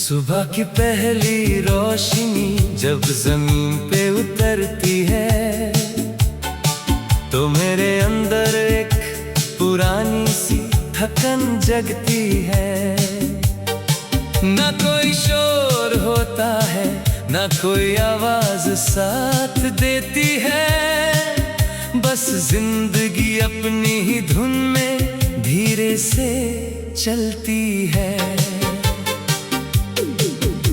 सुबह की पहली रोशनी जब जमीन पे उतरती है तो मेरे अंदर एक पुरानी सी थकन जगती है। ना कोई शोर होता है, ना कोई आवाज साथ देती है, बस जिंदगी अपनी ही धुन में धीरे से चलती है।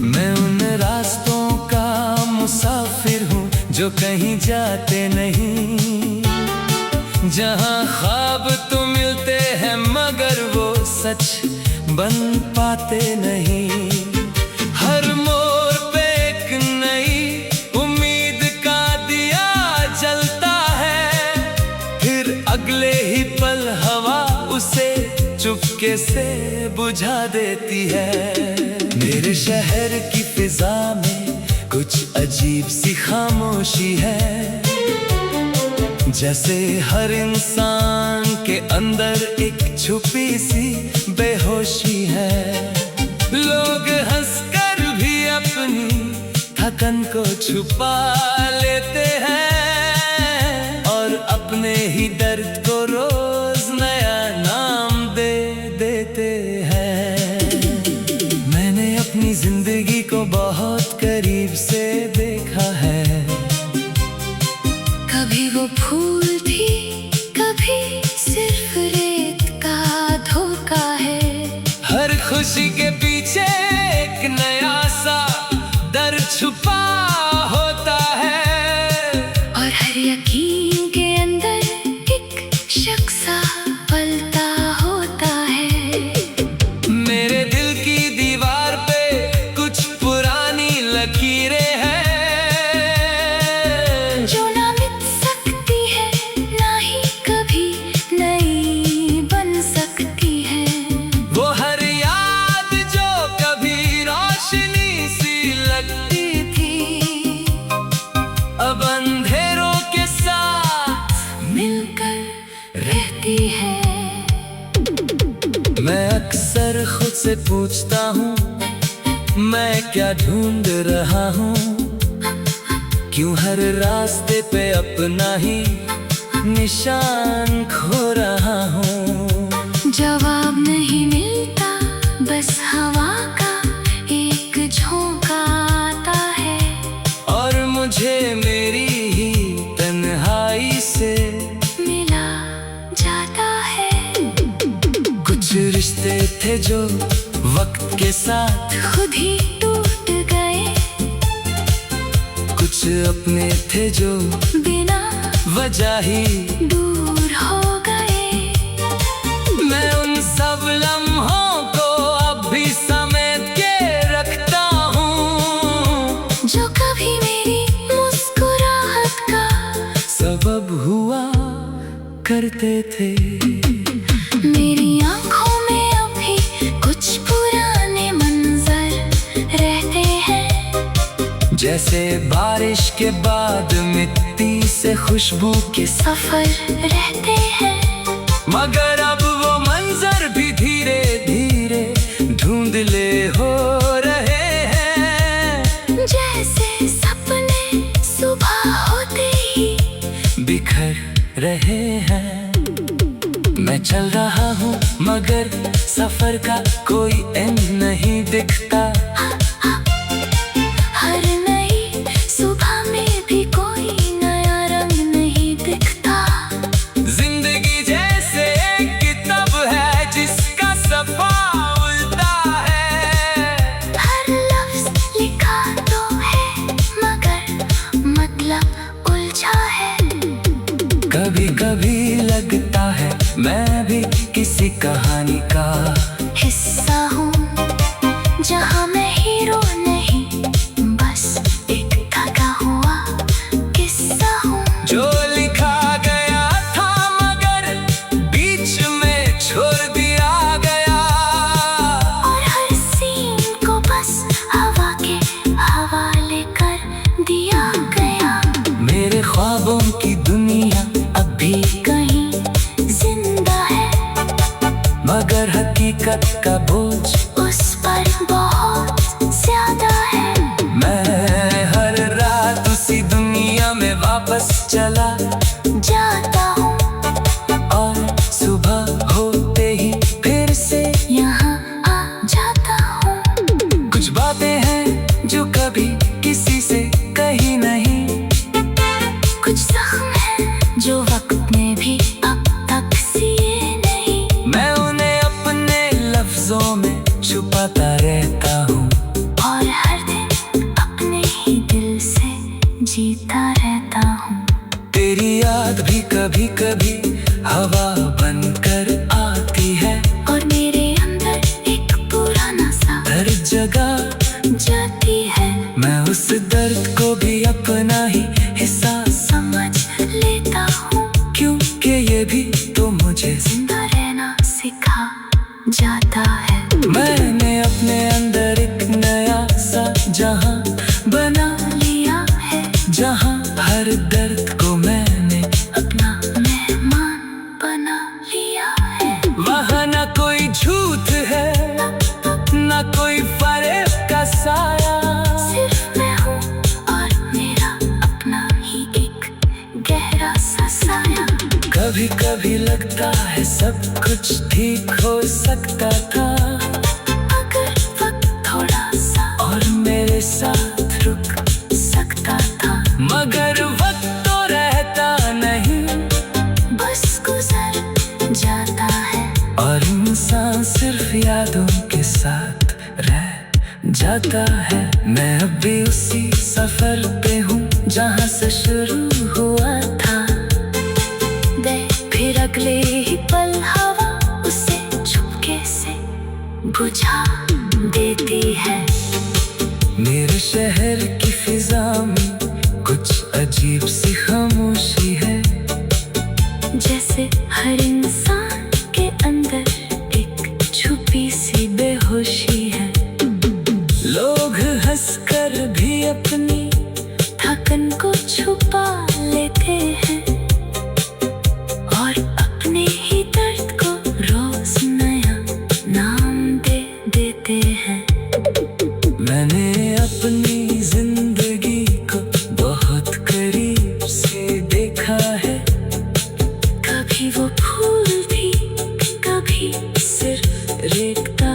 मैं उन रास्तों का मुसाफिर हूँ जो कहीं जाते नहीं, जहाँ ख्वाब तो मिलते हैं मगर वो सच बन पाते नहीं। हर मोड़ पे एक नई उम्मीद का दिया जलता है, फिर अगले ही पल हवा उसे चुपके से बुझा देती है। मेरे शहर की फिजा में कुछ अजीब सी खामोशी है, जैसे हर इंसान के अंदर एक छुपी सी बेहोशी है। लोग हंसकर भी अपनी थकन को छुपा लेते हैं और अपने ही दर्द को रोज नया नाम दे देते हैं। मैंने अपनी जिंदगी को बहुत करीब से देखा है, कभी वो फूल थी, कभी सिर्फ रेत का धोखा है। हर खुशी के पीछे एक नया सा दर्द छुपा होता है, और हर यकीन के अंदर एक शख्स पलता होता है। मेरे दिल की दीवार पे कुछ पुरानी लकीरें हैं, जो ना मिट सकती है, ना ही कभी नई बन सकती है। वो हर याद जो कभी रोशनी सी लगती थी, अब अंधेरों के साथ मिलकर रहती है। मैं अक्सर खुद से पूछता हूँ, मैं क्या ढूंढ रहा हूँ, क्यों हर रास्ते पे अपना ही निशान खो रहा हूँ। जवाब नहीं मिलता, बस हवा का एक झोंका आता है, और मुझे मेरी ही तन्हाई से मिला जाता है। कुछ रिश्ते थे जो वक्त के साथ खुद ही टूट गए, कुछ अपने थे जो बिना वजह ही दूर हो गए। मैं उन सब लम्हों को अब भी समेट के रखता हूँ, जो कभी मेरी मुस्कुराहट का सबब हुआ करते थे। मेरी आंखों में अभी कुछ पुराने मंजर रहते हैं, जैसे बारिश के बाद मिट्टी से खुशबू के सफर रहते हैं। मगर अब वो मंजर भी धीरे धीरे धुंधले हो रहे हैं, जैसे सपने सुबह होते ही बिखर रहे हैं। मैं चल रहा हूँ मगर सफर का कोई एंड नहीं दिखता। हर नई सुबह में भी कोई नया रंग नहीं दिखता। जिंदगी जैसे एक किताब है जिसका सफा उल्टा है, हर लफ्ज लिखा तो है मगर मतलब उलझा है। कभी कभी लगता है मैं भी किसी कहानी का हिस्सा हूँ, जहाँ मैं हीरो नहीं, बस एक थका हुआ किस्सा हूँ। जो लिखा गया था मगर बीच में छोड़ दिया गया, और हर सीन को बस हवा के हवाले कर दिया गया। मेरे ख्वाबों की दुनिया अब भी कहीं जिंदा है, मगर हकीकत का बोझ उस पर बहुत चला जाता हूँ और सुबह होते ही फिर से यहाँ आ जाता हूँ। कुछ बातें हैं जो कभी किसी से कही नहीं, कुछ जख्म है जो वक्त ने भी अब तक सिए नहीं। मैं उन्हें अपने लफ्जों में छुपाता रहता हूँ और हर दिन अपने ही दिल से जीता रहता हूँ। तेरी याद भी कभी कभी हवा बनकर आती है और मेरे अंदर एक पुराना सा दर्द जगा जाती है। मैं उस दर्द को भी अपना ही हिस्सा समझ लेता हूँ क्योंकि ये भी तो मुझे जिंदा रहना सिखा जाता है। मैंने अपने अंदर एक नया सा जहां बना लिया है जहां हर दर्द को मैंने अपना मेहमान बना लिया है। वहाँ ना कोई झूठ है ना कोई फर्क का साया, सिर्फ मैं हूँ और मेरा अपना ही एक गहरा सा साया। कभी कभी लगता है सब कुछ ठीक हो सकता था अगर वक्त थोड़ा सा और मेरे साथ रुक सकता था, मगर वक्त तो रहता नहीं बस गुजर जाता है। और इंसान सिर्फ यादों के साथ रह जाता है। मैं अब भी उसी सफर पे हूँ जहाँ से शुरू हुआ था। फिर अगले ही पल हवा उसे चुपके से बुझा देती है। मेरे शहर की फिजा में कुछ अजीब सी खामोशी है, जैसे हर इंसान के अंदर एक छुपी सी बेहोशी है। लोग हंसकर भी अपनी थकन को छुपा लेते हैं और अपने ही दर्द को रोज नया नाम दे देते हैं। मैंने अपनी जिंदगी को बहुत करीब से देखा है, कभी वो फूल भी कभी सिर्फ रेखता।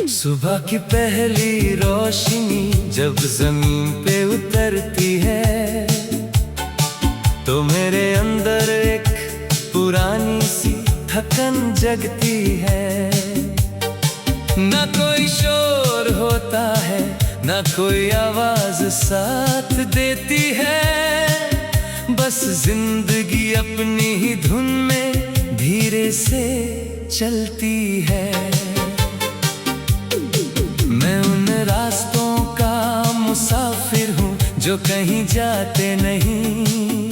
सुबह की पहली रोशनी जब जमीन पे उतरती है तो मेरे अंदर एक पुरानी सी थकन जगती है। ना कोई शोर होता है ना कोई आवाज साथ देती है, बस जिंदगी अपनी ही धुन में धीरे से चलती है। मैं उन रास्तों का मुसाफिर हूँ जो कहीं जाते नहीं,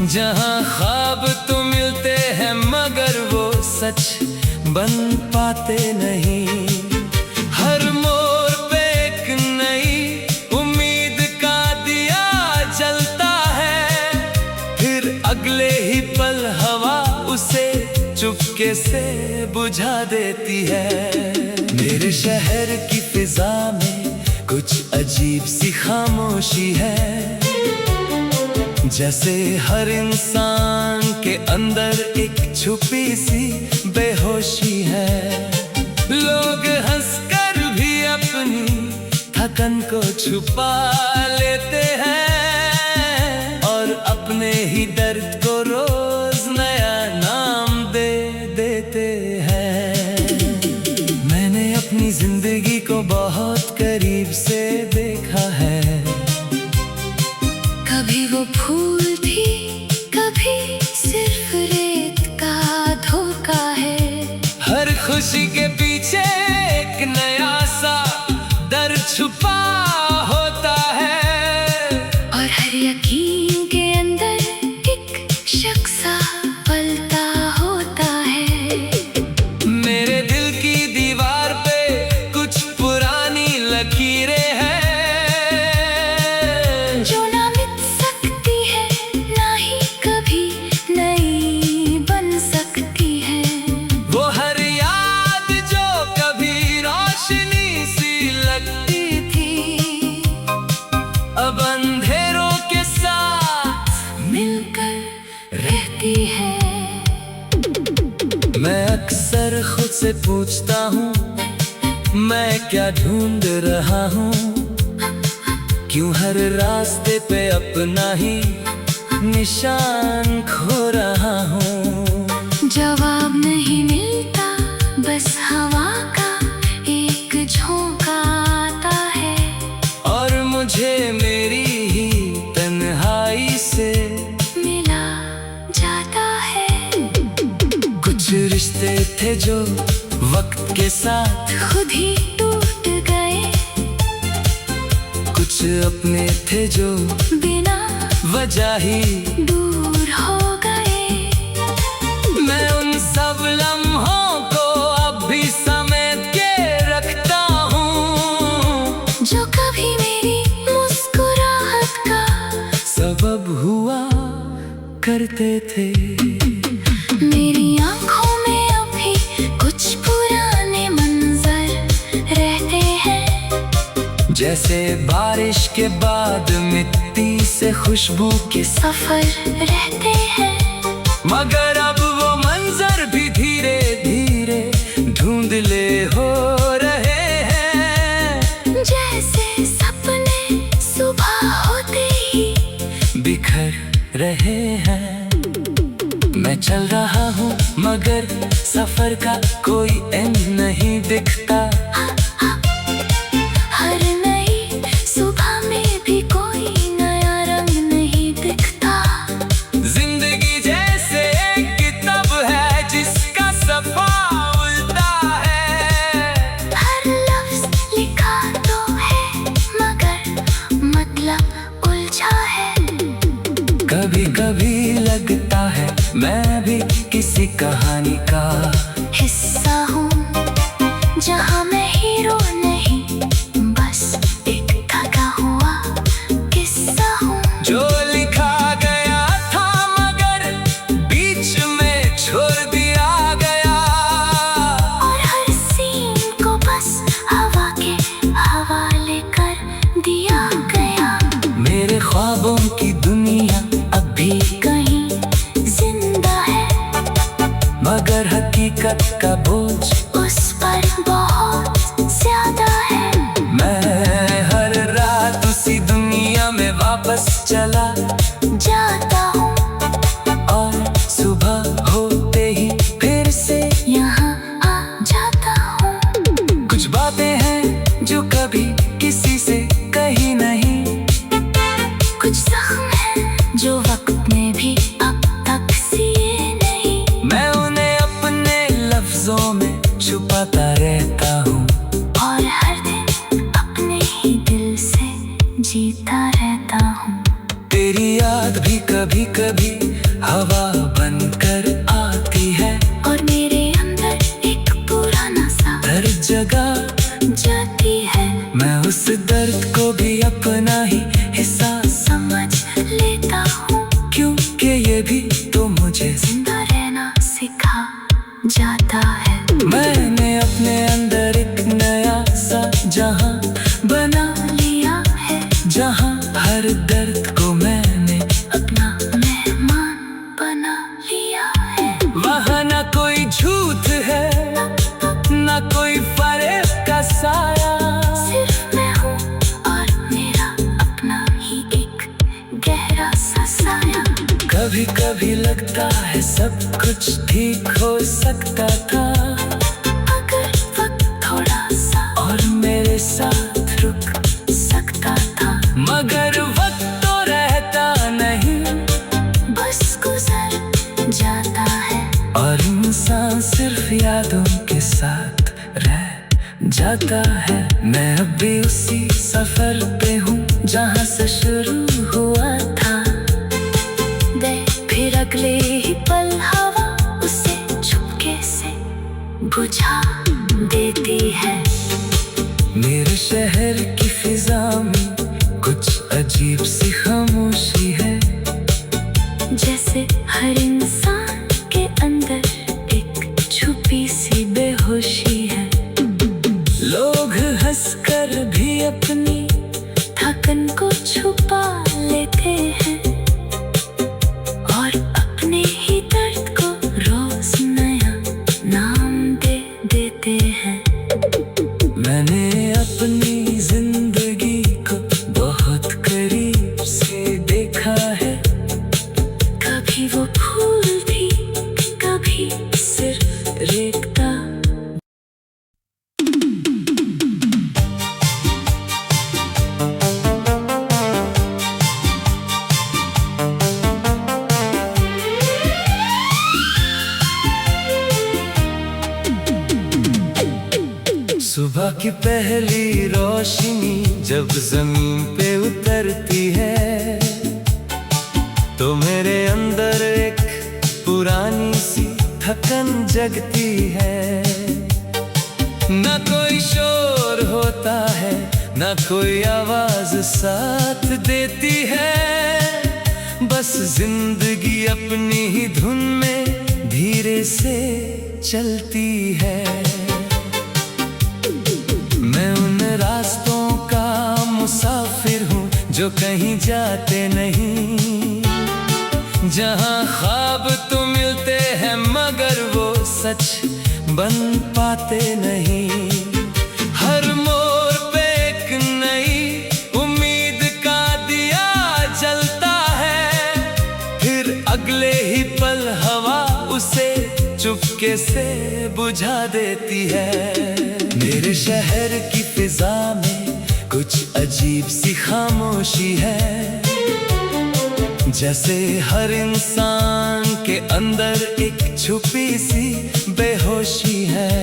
जहाँ ख्वाब तो मिलते हैं मगर वो सच बन पाते नहीं। हर मोड़ पे एक नई उम्मीद का दिया जलता है, फिर अगले ही पल हवा उसे चुपके से बुझा देती है। मेरे शहर की फिजा में कुछ अजीब सी खामोशी है, जैसे हर इंसान के अंदर एक छुपी सी बेहोशी है। लोग हंसकर भी अपनी थकन को छुपा लेते हैं और अपने ही दर्द को रोज नया नाम दे देते हैं। मैंने अपनी जिंदगी को बहुत करीब से देखा है, कभी वो फूल भी कभी सिर्फ रेत का धोखा है। हर खुशी के पीछे एक नया सा दर्द छुपा होता है और हर यकीन के अंदर एक से पूछता हूँ मैं क्या ढूंढ रहा हूँ, क्यों हर रास्ते पे अपना ही निशान खो रहा हूँ। जवाब नहीं मिलता, बस हवा का एक झोंका आता है, और मुझे मेरी ही तन्हाई से मिला जाता है। कुछ रिश्ते थे जो वक्त के साथ खुद ही टूट गए, कुछ अपने थे जो बिना वजह ही दूर हो गए। मैं उन सब लम्हों को अब भी समेट के रखता हूँ, जो कभी मेरी मुस्कुराहट का सबब हुआ करते थे। मेरी आंखों में अभी कुछ पुराने मंजर रहते हैं, जैसे बारिश के बाद मिट्टी से खुशबू के सफर रहते हैं। मगर अब वो मंजर भी धीरे धीरे धुंधले हो रहे हैं, जैसे सपने सुबह होते ही बिखर रहे हैं। मैं चल रहा हूँ मगर सफर का कोई एंड नहीं दिखता, हर नई सुबह में भी कोई नया रंग नहीं दिखता। जिंदगी जैसे एक किताब है जिसका सफा उल्टा है, हर लफ्ज लिखा तो है मगर मतलब उलझा है। कभी कभी लगता है मैं भी किसी कहानी का हिस्सा हूँ, जहाँ मैं हीरो नहीं बस एक थका हुआ किस्सा हूँ, जो लिखा गया था मगर बीच में छोड़ दिया गया, और हर सीन को बस हवा के हवाले कर दिया गया। मेरे ख्वाबों की दुनिया अब भी कहीं जिंदा है, मगर हकीकत का बोझ उस पर बहुत ज्यादा है। मैं हर रात उसी दुनिया में वापस चला जाता हूँ और सुबह होते ही फिर से यहाँ आ जाता हूँ। कुछ बातें हैं जो कभी किसी से कही नहीं, कुछ जख्म है जो वक्त में भी अब तक सिए नहीं। मैं उन्हें अपने लफ्जों में छुपाता रहता हूँ, और हर दिन अपने ही दिल से जीता रहता हूँ। तेरी याद भी कभी कभी हवा बनकर आती है, और मेरे अंदर एक पुराना सा हर जगह जाती है। मैं उस दर्द को भी अपना ही हिस्सा समझ लेता हूँ, क्योंकि ये भी तो मुझे जिंदा रहना सिखा जाता है। मैंने अपने अंदर एक नया सा जहां बना लिया है, जहां हर दर्द को मैंने अपना मेहमान बना लिया है। वहाँ ना कोई झूठ है ना कोई फर्क का साया, सिर्फ मैं हूँ और मेरा अपना ही एक गहरा सा साया। कभी कभी लगता है सब कुछ ठीक हो सकता था, अगर वक्त थोड़ा सा और मेरे साथ रुक सकता था, मगर वक्त तो रहता नहीं, बस गुजर जाता है। और इंसान सिर्फ यादों के साथ रह जाता है। मैं अब भी उसी सफर पे हूँ जहाँ से शुरू हुआ था, फिर अगले ही पल हवा उसे चुपके से बुझा देती है। मेरे शहर की फिजा में कुछ अजीब सी खामोशी है, जैसे हर इंसान के अंदर एक छुपी सी बेहोशी है। लोग हंसकर भी अपनी थकन को छुपा लेते हैं, और अपने ही दर्द को रोज नया नाम दे सुबह की पहली रोशनी जब जमीन पे उतरती है तो मेरे अंदर एक पुरानी सी थकन जगती है। ना कोई शोर होता है, ना कोई आवाज साथ देती है, बस जिंदगी अपनी ही धुन में धीरे से चलती है। मैं उन रास्तों का मुसाफिर हूँ जो कहीं जाते नहीं, जहाँ ख्वाब तो मिलते हैं मगर वो सच बन पाते नहीं। हर मोड़ पे एक नई उम्मीद का दिया जलता है, फिर अगले ही पल हवा उसे चुपके से बुझा देती है। मेरे शहर की फिजा में कुछ अजीब सी खामोशी है, जैसे हर इंसान के अंदर एक छुपी सी बेहोशी है।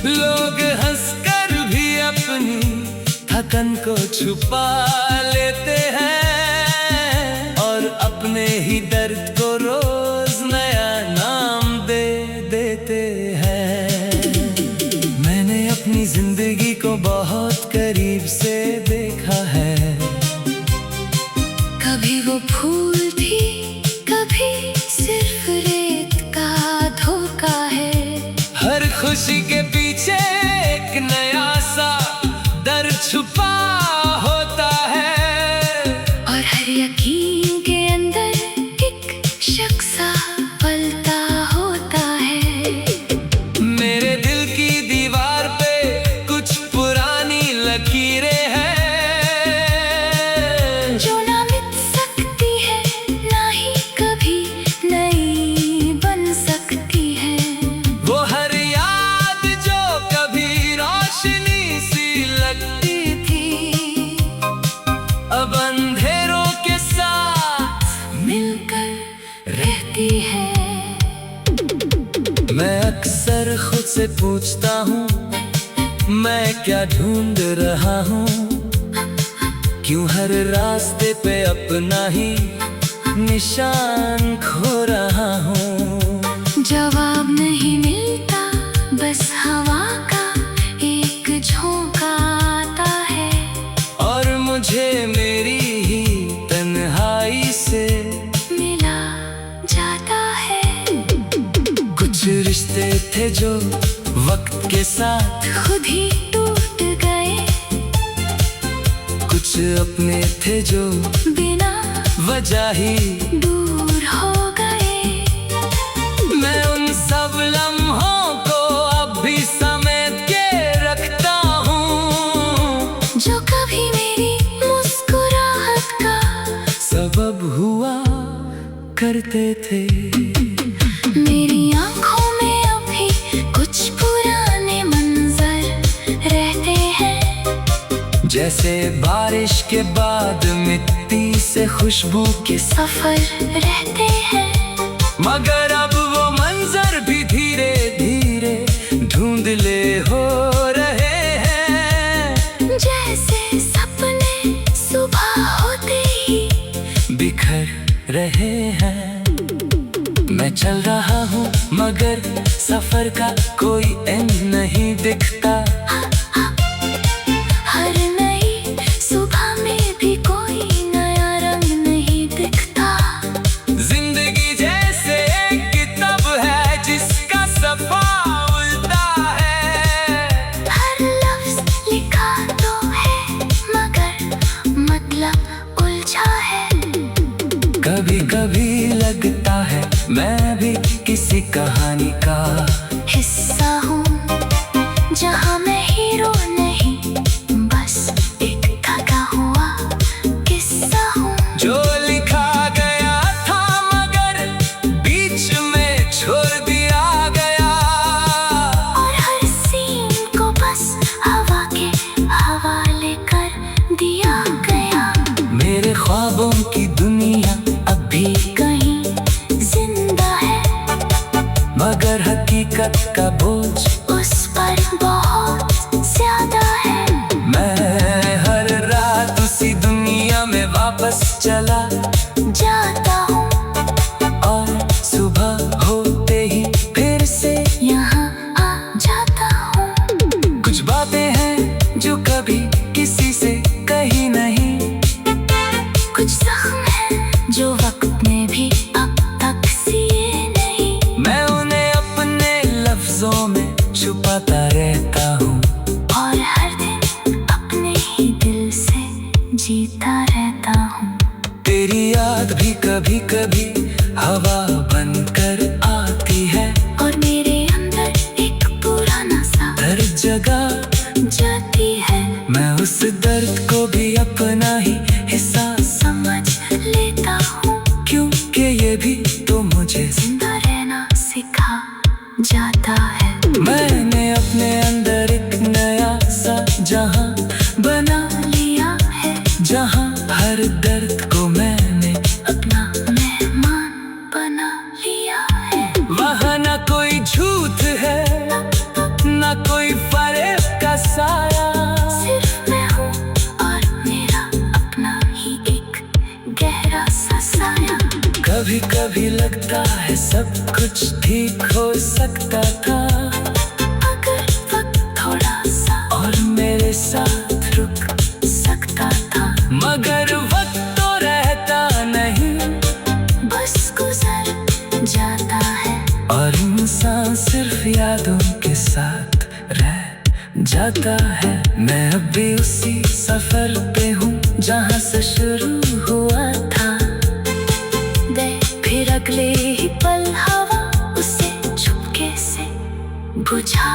लोग हंसकर भी अपनी थकन को छुपा लेते हैं और अपने ही दर्द को रोज नया नाम दे देते हैं। मैंने अपनी जिंदगी को बहुत करीब से देखा है, कभी वो फूल थी, कभी सिर्फ रेत का धोखा है। हर खुशी के पीछे एक नया सा दर्द छुपा होता है, और हर यकीन के अंदर एक शख्स पलता होता है। मेरे दिल की दीवार पे कुछ पुरानी लकीरें हैं, जो ना मिट सकती है, ना ही कभी नई बन सकती है। वो हर याद जो कभी रोशनी सी लगती थी, अब अंधेरों के साथ मिलकर रहती है। मैं अक्सर खुद से पूछता हूँ, मैं क्या ढूंढ रहा हूँ, क्यों हर रास्ते पे अपना ही निशान खो रहा हूँ। जवाब नहीं मिलता, बस हवा का एक झोंका आता है, और मुझे मेरी ही तन्हाई से मिला जाता है। कुछ रिश्ते थे जो वक्त के साथ खुद ही टूट गए, कुछ अपने थे जो बिना वजह ही दूर हो गए। मैं उन सब लम्हों को अब भी समेट के रखता हूँ, जो कभी मेरी मुस्कुराहट का सबब हुआ करते थे। मेरी आंखों में अभी कुछ पुराने मंजर रहते हैं, जैसे बारिश के बाद मिट्टी से खुशबू के सफर रहते हैं। मगर अब वो मंजर भी धीरे धीरे धुंधले हो रहे हैं, जैसे सपने सुबह होते ही बिखर रहे हैं। मैं चल रहा हूँ मगर सफर का कोई एंड नहीं दिखता, हर नई सुबह में भी कोई नया रंग नहीं दिखता। जिंदगी जैसे एक किताब है जिसका सफा उल्टा है, हर लफ्ज लिखा तो है मगर मतलब उलझा है। कभी कभी लगता है मैं भी किसी कहानी का हिस्सा हूँ, जहाँ मैं हीरो नहीं, बस एक थका हुआ किस्सा हूँ। जो लिखा गया था मगर बीच में छोड़ दिया गया, और हर सीन को बस हवा के हवाले कर दिया गया। मेरे ख्वाबों की दुनिया अब भी कहीं जिंदा है, मगर हकीकत का बोझ उस पर बहुत चला जाता हूँ और सुबह होते ही फिर से यहाँ आ जाता हूँ। कुछ बातें हैं जो कभी किसी से कही नहीं, कुछ जख्म है जो वक्त में भी अब तक सिए नहीं। मैं उन्हें अपने लफ्जों में छुपाता रहता हूँ और हर दिन अपने ही दिल से जीता रहता हूँ। तेरी याद भी कभी कभी हवा बनकर आती है और मेरे अंदर एक पुराना सा हर जगह जाती है। मैं उस दर्द को भी अपना ही हिस्सा समझ लेता हूँ क्योंकि ये भी तो मुझे जिंदा रहना सिखा जाता है। मैंने अपने अंदर एक नया सा जहां बना लिया है जहां हर दर्द को मैंने अपना मेहमान बना लिया है। वहाँ ना कोई झूठ है ना कोई फर्क का साया, सिर्फ मैं हूँ और मेरा अपना ही एक गहरा सा साया। कभी कभी लगता है सब कुछ ठीक हो सकता था अगर वक्त थोड़ा सा और मेरे साथ रुक सकता था, मगर वक्त तो रहता नहीं बस गुजर जाता है। और इंसान सिर्फ यादों के साथ रह जाता है। मैं अब भी उसी सफर पे हूँ जहाँ से शुरू हुआ था। दे फिर अगले ही पल हवा उसे चुपके से बुझा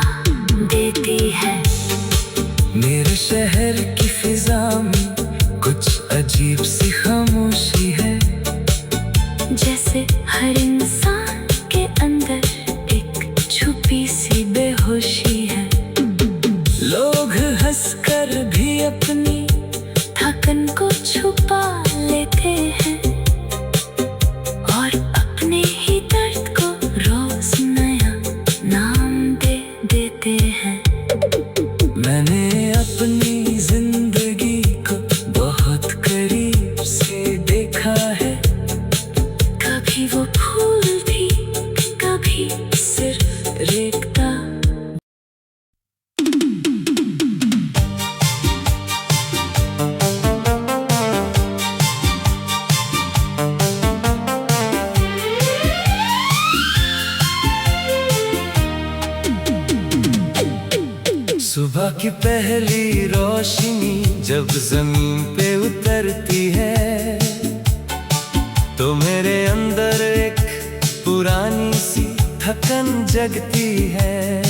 देती है। मेरे शहर की फिजा में कुछ अजीब सी खामोशी है, जैसे हर इंसान के अंदर एक छुपी सी बेहोशी है। लोग हंसकर भी अपनी थकन को छुपा लेते हैं और अपने ही दर्द को रोज नया नाम दे देते हैं। मैंने अपनी जिंदगी को बहुत करीब से देखा है, कभी वो फूल भी कभी सिर्फ रेखता। सुबह की पहली रोशनी जब जमीन पे उतरती है तो मेरे अंदर एक पुरानी सी थकन जगती है।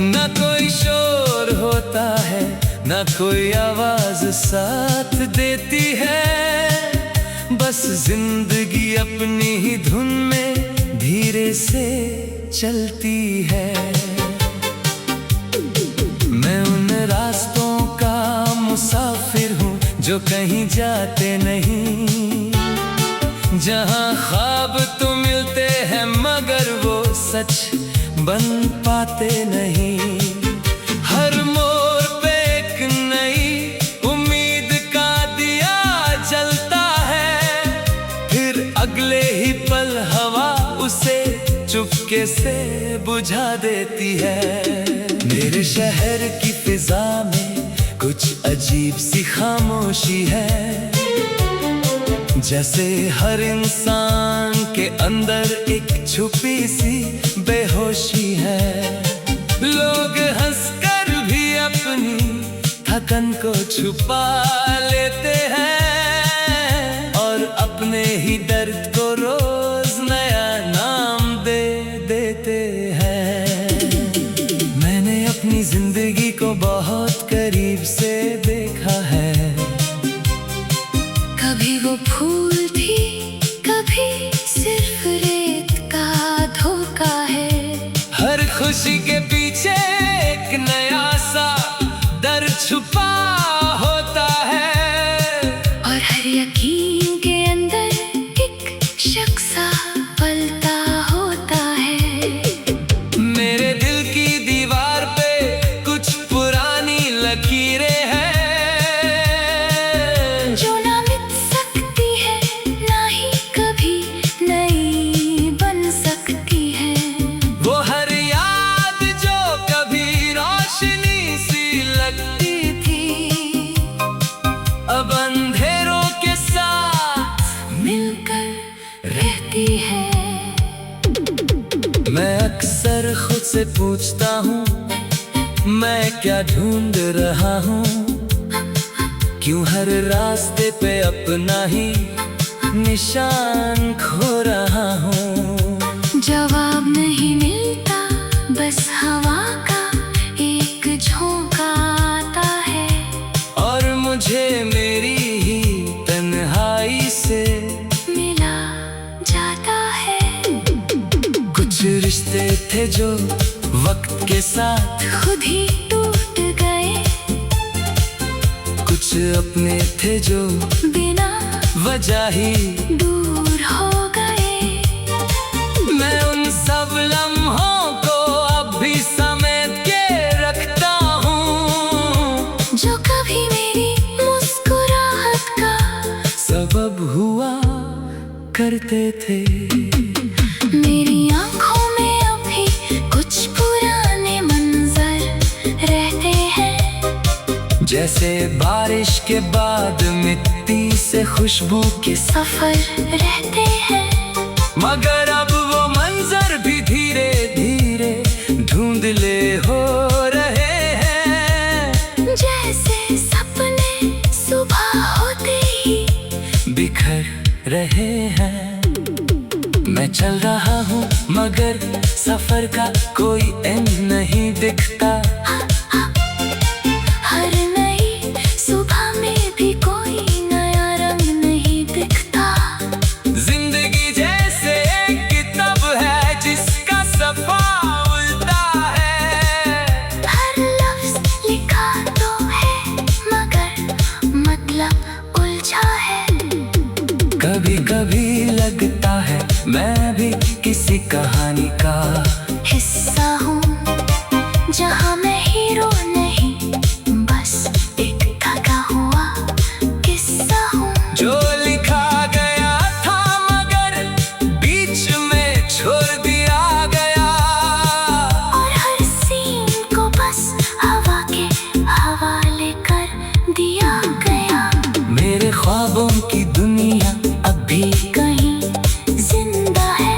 ना कोई शोर होता है ना कोई आवाज साथ देती है, बस जिंदगी अपनी ही धुन में धीरे से चलती है। मैं उन रास्तों का मुसाफिर हूँ जो कहीं जाते नहीं, जहाँ ख्वाब तो मिलते हैं मगर वो सच बन पाते नहीं। हर मोड़ पे एक नई उम्मीद का दिया जलता है, फिर अगले ही पल हवा उसे चुपके से बुझा देती है। मेरे शहर की फिजा में कुछ अजीब सी खामोशी है, जैसे हर इंसान के अंदर एक छुपी सी बेहोशी है। लोग हंसकर भी अपनी थकन को छुपा लेते हैं और अपने ही दर्द को रोज नया नाम दे देते हैं। मैंने अपनी जिंदगी को बहुत करीब से देखा है, कभी वो फूल भी कभी सिर्फ रेत का धोखा है। हर खुशी के पीछे एक नया सा दर्द छुपा होता है और हर यकीन के अंदर एक शख्स पलता होता है। मेरे दिल की दीवार पे कुछ पुरानी लकीरें हैं जो ना मिट से पूछता हूँ मैं क्या ढूंढ रहा हूँ, क्यों हर रास्ते पे अपना ही निशान खो रहा हूँ। जवाब नहीं मिलता, बस हवा का एक झोंका आता है, और मुझे मेरी ही तन्हाई से मिला जाता है। कुछ रिश्ते थे जो वक्त के साथ खुद ही टूट गए, कुछ अपने थे जो बिना वजह ही दूर हो गए। मैं उन सब लम्हों को अब भी समेट के रखता हूँ, जो कभी मेरी मुस्कुराहट का सबब हुआ करते थे। मेरी आंखों में अभी कुछ पुराने मंजर रहते हैं, जैसे बारिश के बाद मिट्टी से खुशबू के सफर रहते हैं। मगर अब वो मंजर भी धीरे धीरे धुंधले हो रहे हैं, जैसे सपने सुबह होते ही बिखर रहे हैं। मैं चल रहा हूँ मगर सफर का कोई एंड नहीं दिखता, हर नई सुबह में भी कोई नया रंग नहीं दिखता। जिंदगी जैसे एक किताब है जिसका सफा उल्टा है, हर लफ्ज लिखा तो है मगर मतलब उलझा है। कभी कभी लगता है मैं भी किसी कहानी का हिस्सा हूँ, जहाँ मैं हीरो नहीं बस एक थका हुआ किस्सा हूँ, जो लिखा गया था मगर बीच में छोड़ दिया गया। और हर सीन को बस हवा के हवाले कर दिया गया। मेरे ख्वाबों की दुनिया अब भी कहीं जिंदा है,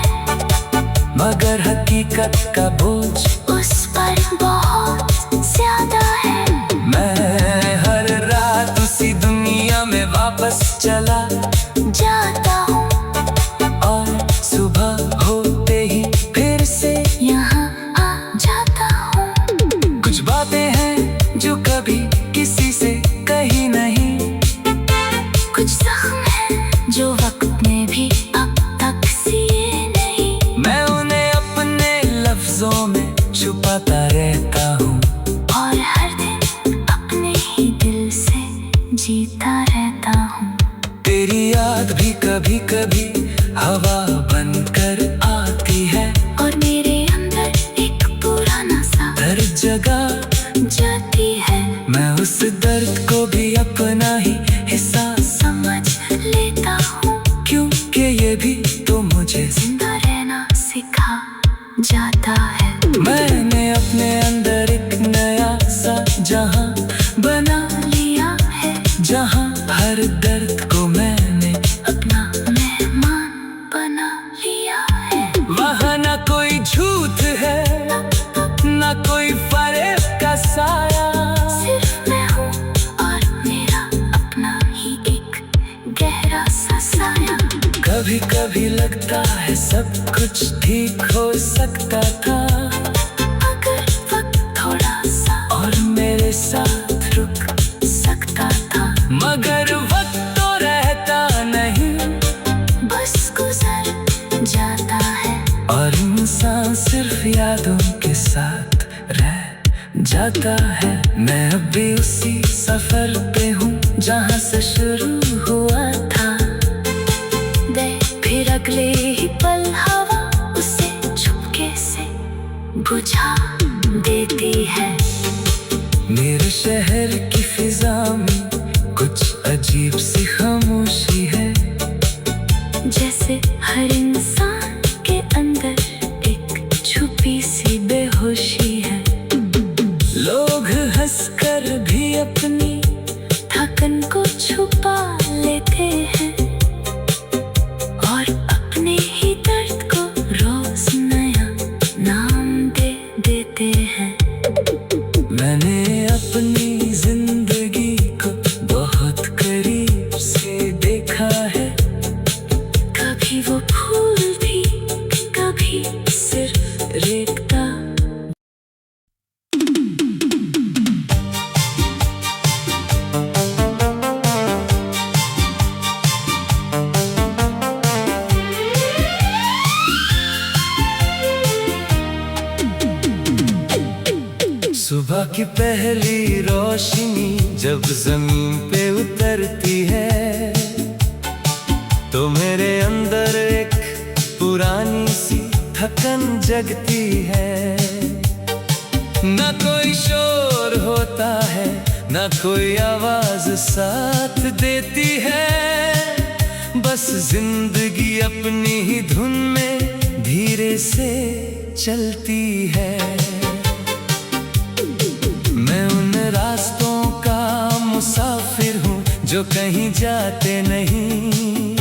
मगर हकीकत का बोझ उस पर बहुत ज्यादा है। मैं हर रात उसी दुनिया में वापस चला जाता हूँ और सुबह होते ही फिर से यहाँ आ जाता हूँ। कुछ बातें हैं जो कभी किसी से कही नहीं, कुछ जख्म है जो वक्त में भी अब तक सिए नहीं। मैं उन्हें अपने लफ्जों में छुपाता रहता हूँ, और हर दिन अपने ही दिल से जीता रहता हूँ। तेरी याद भी कभी कभी हवा बनकर आती है, और मेरे अंदर एक पुराना सा दर्द जगा जाती है। मैं उस दर्द को भी अपना ही हिस्सा समझ लेता हूँ, क्योंकि ये भी तो मुझे जिंदा रहना सिखा जाता है। मैंने अपने अंदर एक नया सा जहां बना लिया है, जहां हर दर्द को मैंने अपना मेहमान बना लिया है। वहाँ ना कोई झूठ है ना कोई फर्क का साया, सिर्फ मैं हूँ और मेरा अपना ही एक गहरा सा साया। कभी कभी लगता है सब कुछ ठीक हो सकता था, अगर वक्त थोड़ा सा और मेरे साथ रुक सकता था, मगर वक्त तो रहता नहीं, बस गुजर जाता है। और इंसान सिर्फ यादों के साथ रह जाता है। मैं अब भी उसी सफर पे हूँ जहाँ से शुरू हुआ था, फिर अगले ही पल हवा उसे चुपके से बुझा देती है। मेरे शहर की फिजा में कुछ अजीब सी खामोशी है, जैसे हर इंसान के अंदर एक छुपी सी बेहोशी है। लोग हंसकर भी अपनी थकन को छुपा लेते हैं, और अपने ही दर्द को रोज नया नाम दे देते सुबह की पहली रोशनी जब जमीन पे उतरती है तो मेरे अंदर एक पुरानी सी थकन जगती है। ना कोई शोर होता है, ना कोई आवाज साथ देती है, बस जिंदगी अपनी ही धुन में धीरे से चलती है। मैं उन रास्तों का मुसाफिर हूँ जो कहीं जाते नहीं,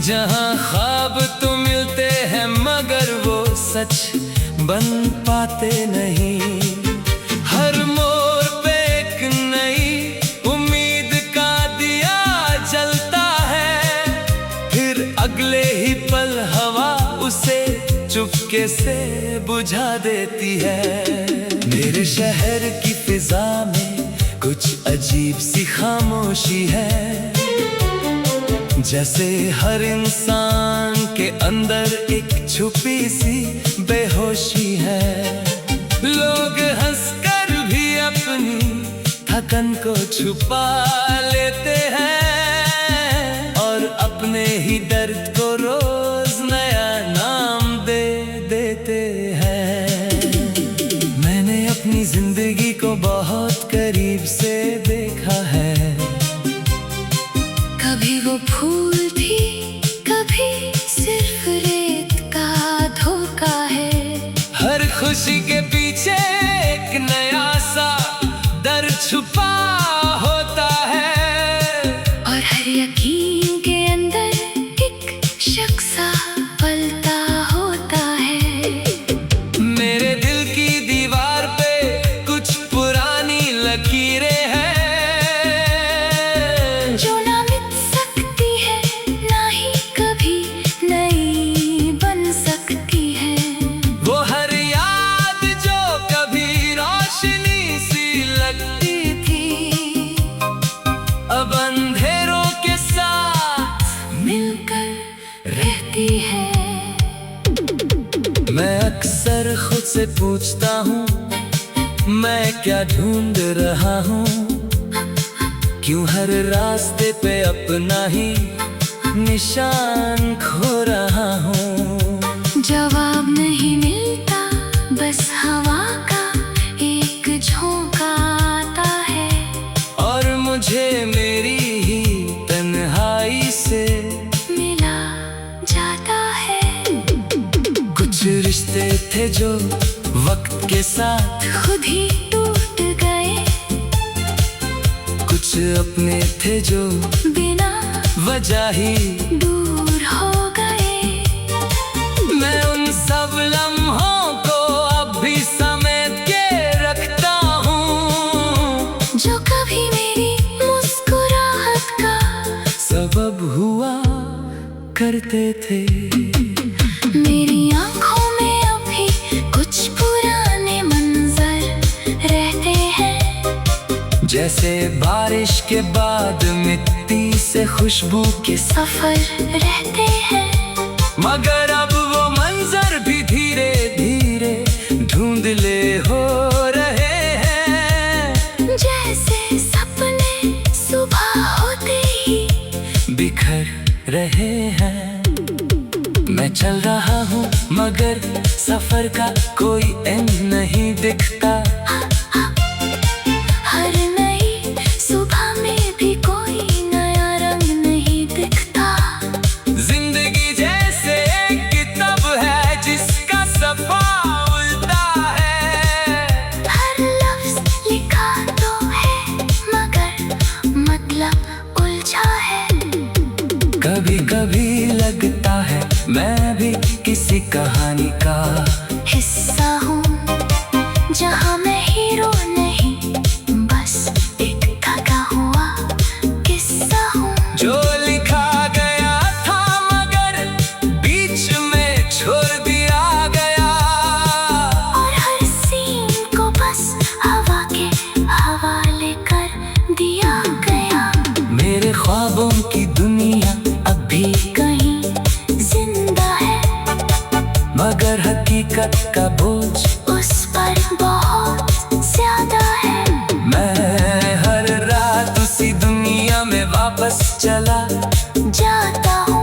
जहाँ ख्वाब तो मिलते हैं मगर वो सच बन पाते नहीं। हर मोड़ पे एक नई उम्मीद का दिया जलता है, फिर अगले ही पल हवा उसे चुपके से बुझा देती है। मेरे शहर की फिजा में कुछ अजीब सी खामोशी है, जैसे हर इंसान के अंदर एक छुपी सी बेहोशी है। लोग हंसकर भी अपनी थकन को छुपा लेते हैं और अपने ही दर्द को रोज नया नाम दे देते हैं। मैंने अपनी जिंदगी को बहुत करीब से देखा है, कभी वो फूल थी, कभी सिर्फ रेत का धोखा है। हर खुशी के पीछे एक नया सा दर्द छुपा होता है, और हर यकीन के अंदर एक शख्स पलता होता है। मेरे दिल की दीवार पे कुछ पुरानी लकीरें हैं, जो ना मिट सकती है, ना ही कभी नई बन सकती है। वो हर याद जो कभी रोशनी सी लगती थी, अब अंधेरों के साथ मिलकर रहती है। मैं अक्सर खुद से पूछता हूँ, मैं क्या ढूंढ रहा हूँ, क्यों हर रास्ते पे अपना ही निशान खो रहा हूँ। जवाब नहीं मिलता, बस हवा का एक झोंका आता है, और मुझे मेरी ही तन्हाई से मिला जाता है। कुछ रिश्ते थे जो वक्त के साथ खुद ही टूट गए, कुछ अपने थे जो बिना वजह ही दूर हो गए। मैं उन सब लम्हों को अब भी समेट के रखता हूँ, जो कभी मेरी मुस्कुराहट का सबब हुआ करते थे। मेरी आंखों में अभी कुछ पुराने मंजर रहते हैं, जैसे बारिश के बाद मिट्टी से खुशबू के सफर रहते हैं। मगर अब वो मंजर भी धीरे धीरे धुंधले हो रहे हैं, जैसे सपने सुबह होते ही बिखर रहे हैं। मैं चल रहा हूँ मगर सफर का कोई एंड नहीं दिखता, हर नई सुबह में भी कोई नया रंग नहीं दिखता। जिंदगी जैसे एक किताब है जिसका सफा उल्टा है, हर लफ्ज लिखा तो है मगर मतलब उलझा है। कभी कभी लगता है मैं भी किसी कहानी का हिस्सा हूँ, जहाँ मैं हीरो नहीं, बस एक थका हुआ किस्सा हूँ। जो लिखा गया था मगर बीच में छोड़ दिया गया, और हर सीन को बस हवा के हवाले कर दिया गया। मेरे ख्वाबों की दुनिया अब भी कहीं जिंदा है, मगर हकीकत का बोझ उस पर बहुत चला जाता हूँ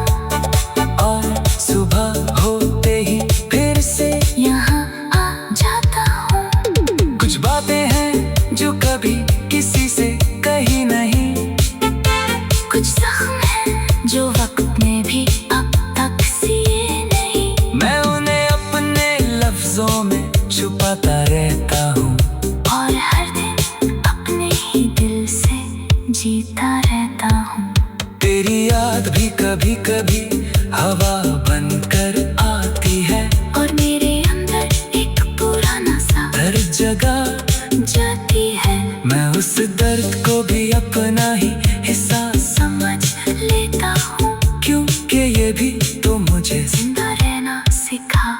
और सुबह होते ही फिर से यहाँ आ जाता हूँ। कुछ बातें हैं जो कभी किसी से कही नहीं, कुछ जख्म है जो वक्त में भी अब तक सिए नहीं। मैं उन्हें अपने लफ्जों में छुपाता रहता हूँ और हर दिन अपने ही दिल से जीता रहता हूँ। तेरी याद भी कभी कभी हवा बनकर आती है और मेरे अंदर एक पुराना सा हर जगह जाती है। मैं उस दर्द को भी अपना ही हिस्सा समझ लेता हूँ क्योंकि ये भी तो मुझे जिंदा रहना सिखा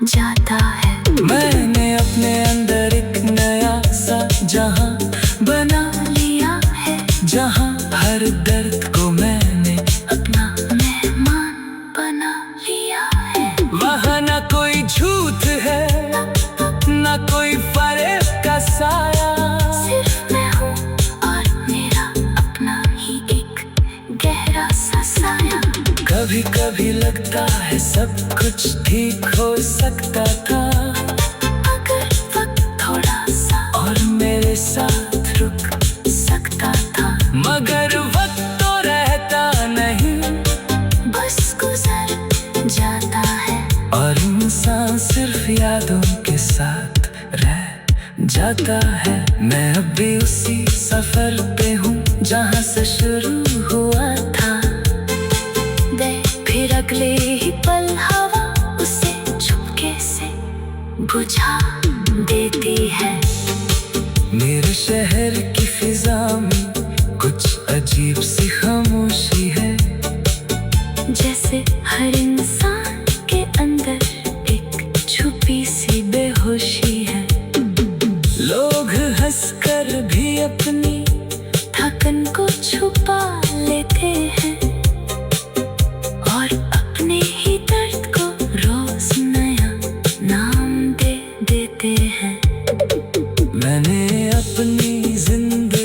जाता है। मैंने अपने अंदर एक नया सा जहां बना लिया है जहां हर दर्द को मैंने अपना मेहमान बना लिया है। वहाँ ना कोई झूठ है ना कोई फर्क का साया, सिर्फ मैं हूँ और मेरा अपना ही एक गहरा सा साया। कभी कभी लगता है सब कुछ ठीक हो सकता था अगर वक्त थोड़ा सा और मेरे साथ रुक सकता था, मगर वक्त तो रहता नहीं बस गुजर जाता है। और इंसान सिर्फ यादों के साथ रह जाता है। मैं अब भी उसी सफर पे हूँ जहाँ से शुरू हुआ था। फिर अगले ही पल हवा उसे चुपके से बुझा देती है। मेरे शहर की फिजा में कुछ अजीब सी खामोशी है, जैसे हर इंसान के अंदर एक छुपी सी बेहोशी है। लोग हंसकर भी अपनी थकन को छुपा लेते हैं और अपने ही दर्द को रोज नया नाम दे देते हैं। मैंने अपनी जिंदगी